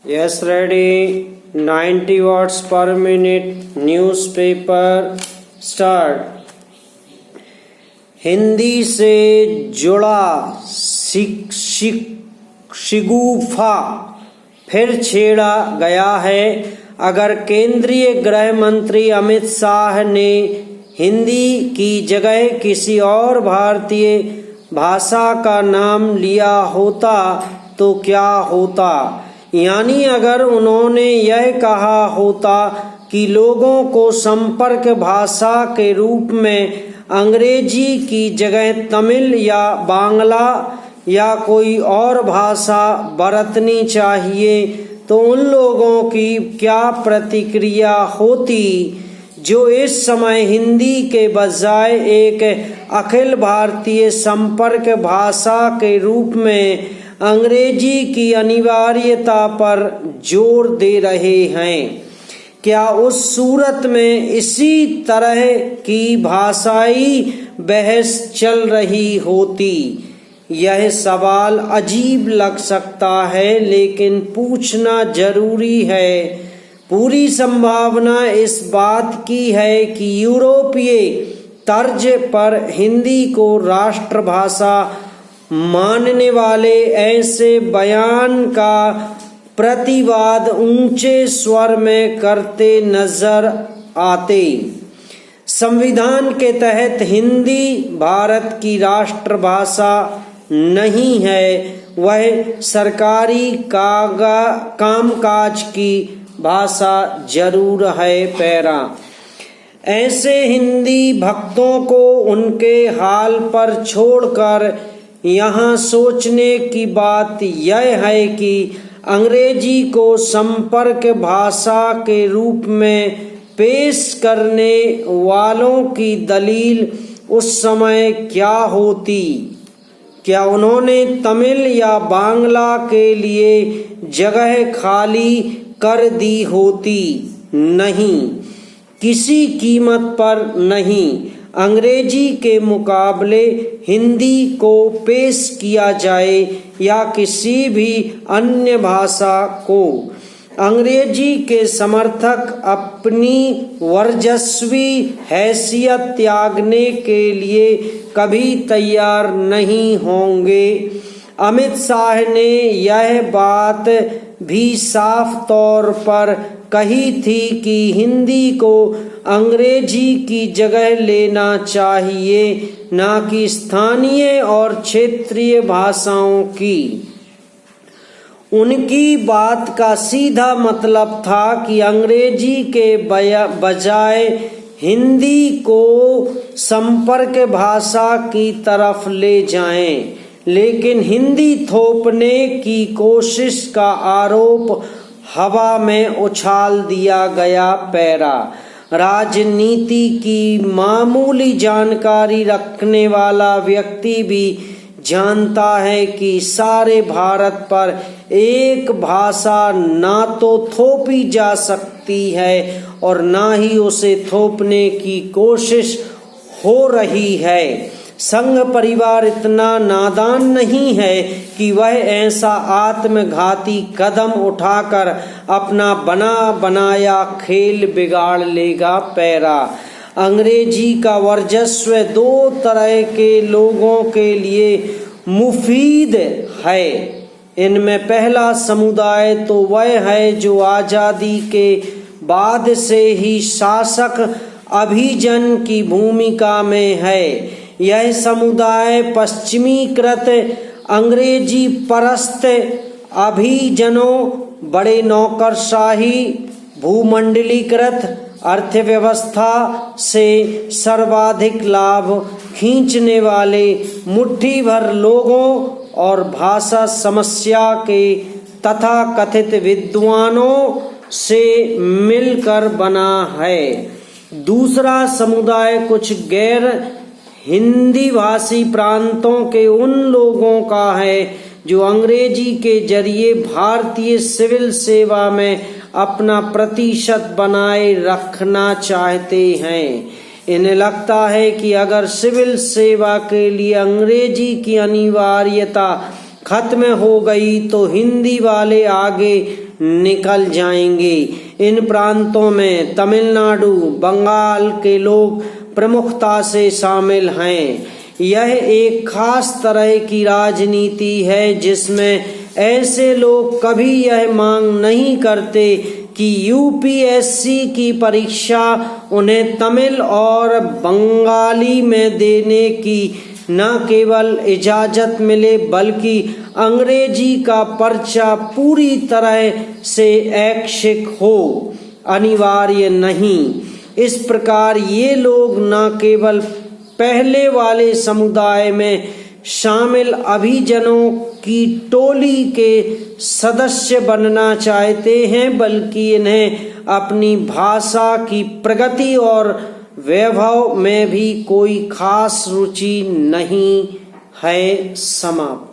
Yes, ready. 90 watts per minute. Newspaper start. Hindi से जुड़ा शिगुफा फिर छेड़ा गया है। अगर केंद्रीय गृह मंत्री अमित शाह ने हिंदी की जगह किसी और भारतीय भाषा का नाम लिया होता तो क्या होता? यानी अगर उन्होंने यह कहा होता कि लोगों को संपर्क भाषा के रूप में अंग्रेजी की जगह तमिल या बांग्ला या कोई और भाषा बरतनी चाहिए, तो उन लोगों की क्या प्रतिक्रिया होती जो इस समय हिंदी के बजाय एक अखिल भारतीय संपर्क भाषा के रूप में अंग्रेजी की अनिवार्यता पर जोर दे रहे हैं? क्या उस सूरत में इसी तरह की भाषाई बहस चल रही होती? यह सवाल अजीब लग सकता है, लेकिन पूछना जरूरी है। पूरी संभावना इस बात की है कि यूरोपीय तर्ज पर हिंदी को राष्ट्रभाषा मानने वाले ऐसे बयान का प्रतिवाद ऊंचे स्वर में करते नजर आते। संविधान के तहत हिंदी भारत की राष्ट्रभाषा नहीं है, वह सरकारी कामकाज की भाषा जरूर है। पैरा ऐसे हिंदी भक्तों को उनके हाल पर छोड़कर यहाँ सोचने की बात यह है कि अंग्रेजी को संपर्क भाषा के रूप में पेश करने वालों की दलील उस समय क्या होती? क्या उन्होंने तमिल या बांग्ला के लिए जगह खाली कर दी होती? नहीं, किसी कीमत पर नहीं। अंग्रेजी के मुकाबले हिंदी को पेश किया जाए या किसी भी अन्य भाषा को, अंग्रेजी के समर्थक अपनी वर्चस्वी हैसियत त्यागने के लिए कभी तैयार नहीं होंगे। अमित शाह ने यह बात भी साफ तौर पर कही थी कि हिंदी को अंग्रेजी की जगह लेना चाहिए, न कि स्थानीय और क्षेत्रीय भाषाओं की। उनकी बात का सीधा मतलब था कि अंग्रेजी के बजाय हिंदी को संपर्क भाषा की तरफ ले जाएं, लेकिन हिंदी थोपने की कोशिश का आरोप हवा में उछाल दिया गया। पैरा राजनीति की मामूली जानकारी रखने वाला व्यक्ति भी जानता है कि सारे भारत पर एक भाषा ना तो थोपी जा सकती है और ना ही उसे थोपने की कोशिश हो रही है। संघ परिवार इतना नादान नहीं है कि वह ऐसा आत्मघाती कदम उठाकर अपना बना बनाया खेल बिगाड़ लेगा। पैरा अंग्रेजी का वर्चस्व दो तरह के लोगों के लिए मुफीद है। इनमें पहला समुदाय तो वह है जो आजादी के बाद से ही शासक अभिजन की भूमिका में है। यह समुदाय पश्चिमीकृत अंग्रेजी परस्त अभिजनों, बड़े नौकरशाही भूमंडलीकृत अर्थव्यवस्था से सर्वाधिक लाभ खींचने वाले मुट्ठी भर लोगों और भाषा समस्या के तथाकथित विद्वानों से मिलकर बना है। दूसरा समुदाय कुछ गैर हिंदी भाषी प्रांतों के उन लोगों का है जो अंग्रेजी के जरिए भारतीय सिविल सेवा में अपना प्रतिशत बनाए रखना चाहते हैं। इन्हें लगता है कि अगर सिविल सेवा के लिए अंग्रेजी की अनिवार्यता खत्म हो गई तो हिंदी वाले आगे निकल जाएंगे। इन प्रांतों में तमिलनाडु, बंगाल के लोग प्रमुखता से शामिल हैं। यह एक खास तरह की राजनीति है जिसमें ऐसे लोग कभी यह मांग नहीं करते कि यूपीएससी की परीक्षा उन्हें तमिल और बंगाली में देने की न केवल इजाजत मिले बल्कि अंग्रेजी का पर्चा पूरी तरह से ऐच्छिक हो, अनिवार्य नहीं। इस प्रकार ये लोग न केवल पहले वाले समुदाय में शामिल अभिजनों की टोली के सदस्य बनना चाहते हैं बल्कि इन्हें अपनी भाषा की प्रगति और वैभव में भी कोई खास रुचि नहीं है। समाप्त।